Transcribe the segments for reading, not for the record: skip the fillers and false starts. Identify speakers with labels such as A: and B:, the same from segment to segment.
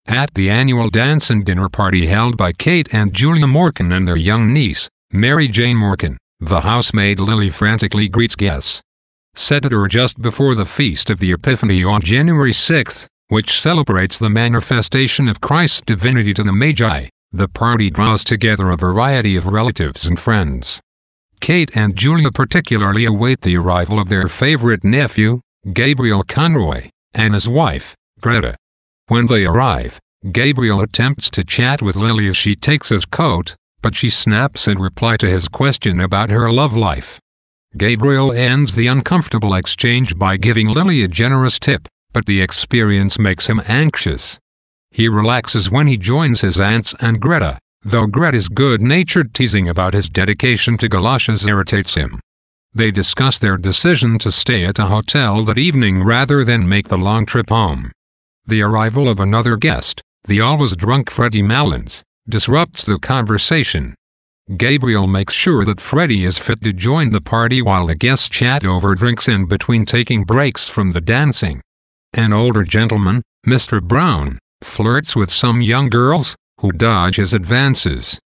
A: At the annual dance and dinner party held by Kate and Julia Morkan and their young niece, Mary Jane Morkan, the housemaid Lily frantically greets guests. Set at or just before the Feast of the Epiphany on January 6, which celebrates the manifestation of Christ's divinity to the Magi, the party draws together a variety of relatives and friends. Kate and Julia particularly await the arrival of their favorite nephew, Gabriel Conroy, and his wife, Greta. When they arrive, Gabriel attempts to chat with Lily as she takes his coat, but she snaps in reply to his question about her love life. Gabriel ends the uncomfortable exchange by giving Lily a generous tip, but the experience makes him anxious. He relaxes when he joins his aunts and Greta, though Greta's good-natured teasing about his dedication to galoshes irritates him. They discuss their decision to stay at a hotel that evening rather than make the long trip home. The arrival of another guest, the always drunk Freddie Malins, disrupts the conversation. Gabriel makes sure that Freddie is fit to join the party while the guests chat over drinks in between taking breaks from the dancing. An older gentleman, Mr. Brown, flirts with some young girls, who dodge his advances.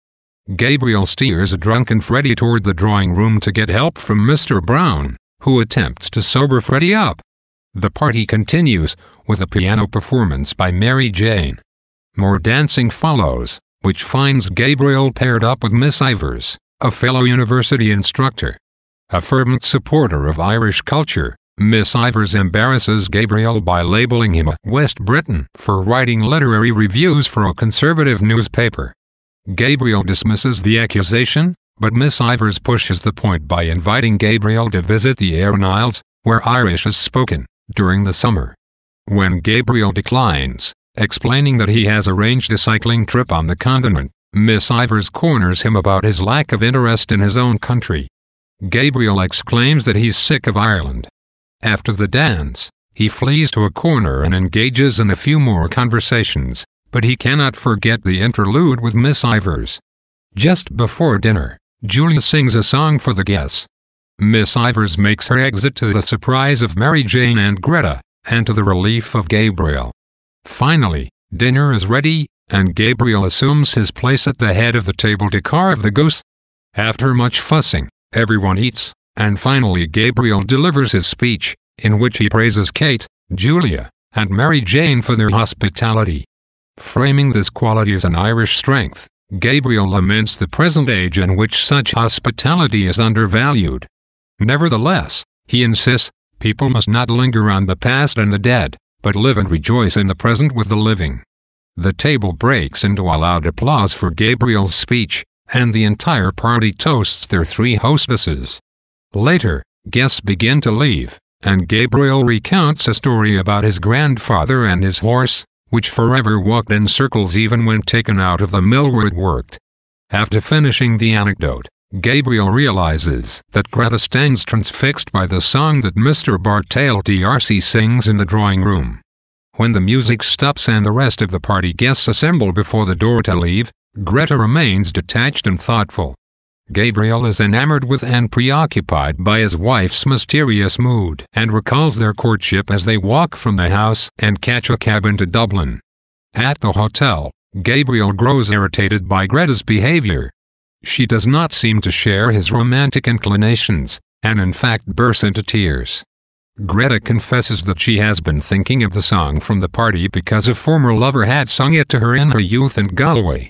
A: Gabriel steers a drunken Freddie toward the drawing room to get help from Mr. Brown, who attempts to sober Freddie up. The party continues, with a piano performance by Mary Jane. More dancing follows, which finds Gabriel paired up with Miss Ivers, a fellow university instructor. A fervent supporter of Irish culture, Miss Ivers embarrasses Gabriel by labeling him a West Briton for writing literary reviews for a conservative newspaper. Gabriel dismisses the accusation, but Miss Ivers pushes the point by inviting Gabriel to visit the Aran Isles, where Irish is spoken, during the summer. When Gabriel declines, explaining that he has arranged a cycling trip on the continent, Miss Ivers corners him about his lack of interest in his own country. Gabriel exclaims that he's sick of Ireland. After the dance, he flees to a corner and engages in a few more conversations, but he cannot forget the interlude with Miss Ivers. Just before dinner, Julia sings a song for the guests. Miss Ivers makes her exit to the surprise of Mary Jane and Greta, and to the relief of Gabriel. Finally, dinner is ready, and Gabriel assumes his place at the head of the table to carve the goose. After much fussing, everyone eats, and finally Gabriel delivers his speech, in which he praises Kate, Julia, and Mary Jane for their hospitality. Framing this quality as an Irish strength, Gabriel laments the present age in which such hospitality is undervalued. Nevertheless, he insists, people must not linger on the past and the dead, but live and rejoice in the present with the living. The table breaks into a loud applause for Gabriel's speech, and the entire party toasts their three hostesses. Later, guests begin to leave, and Gabriel recounts a story about his grandfather and his horse, which forever walked in circles even when taken out of the mill where it worked. After finishing the anecdote, Gabriel realizes that Greta stands transfixed by the song that Mr. Bartell D'Arcy sings in the drawing room. When the music stops and the rest of the party guests assemble before the door to leave, Greta remains detached and thoughtful. Gabriel is enamored with and preoccupied by his wife's mysterious mood and recalls their courtship as they walk from the house and catch a cab into Dublin. At the hotel, Gabriel grows irritated by Greta's behavior. She does not seem to share his romantic inclinations, and in fact bursts into tears. Greta confesses that she has been thinking of the song from the party because a former lover had sung it to her in her youth in Galway.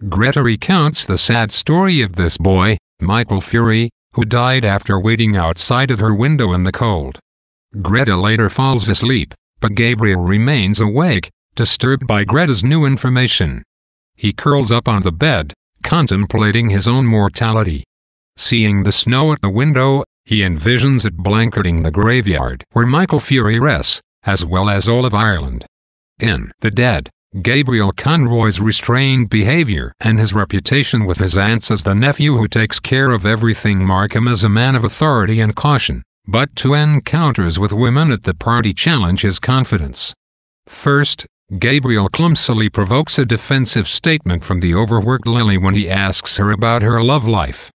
A: Greta recounts the sad story of this boy, Michael Fury, who died after waiting outside of her window in the cold. Greta later falls asleep, but Gabriel remains awake, disturbed by Greta's new information. He curls up on the bed, contemplating his own mortality. Seeing the snow at the window, he envisions it blanketing the graveyard where Michael Fury rests, as well as all of Ireland. In The Dead, Gabriel Conroy's restrained behavior and his reputation with his aunts as the nephew who takes care of everything mark him as a man of authority and caution, but two encounters with women at the party challenge his confidence. First, Gabriel clumsily provokes a defensive statement from the overworked Lily when he asks her about her love life.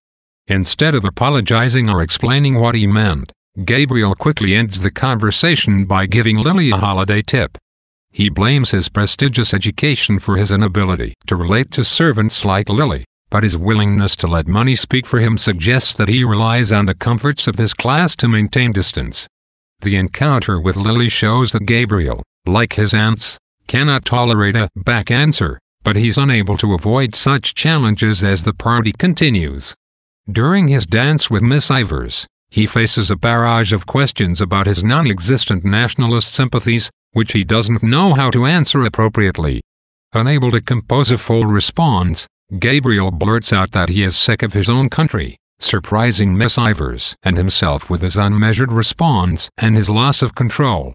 A: Instead of apologizing or explaining what he meant, Gabriel quickly ends the conversation by giving Lily a holiday tip. He blames his prestigious education for his inability to relate to servants like Lily, but his willingness to let money speak for him suggests that he relies on the comforts of his class to maintain distance. The encounter with Lily shows that Gabriel, like his aunts, cannot tolerate a back answer, but he's unable to avoid such challenges as the party continues. During his dance with Miss Ivers, he faces a barrage of questions about his non-existent nationalist sympathies, which he doesn't know how to answer appropriately. Unable to compose a full response, Gabriel blurts out that he is sick of his own country, surprising Miss Ivers and himself with his unmeasured response and his loss of control.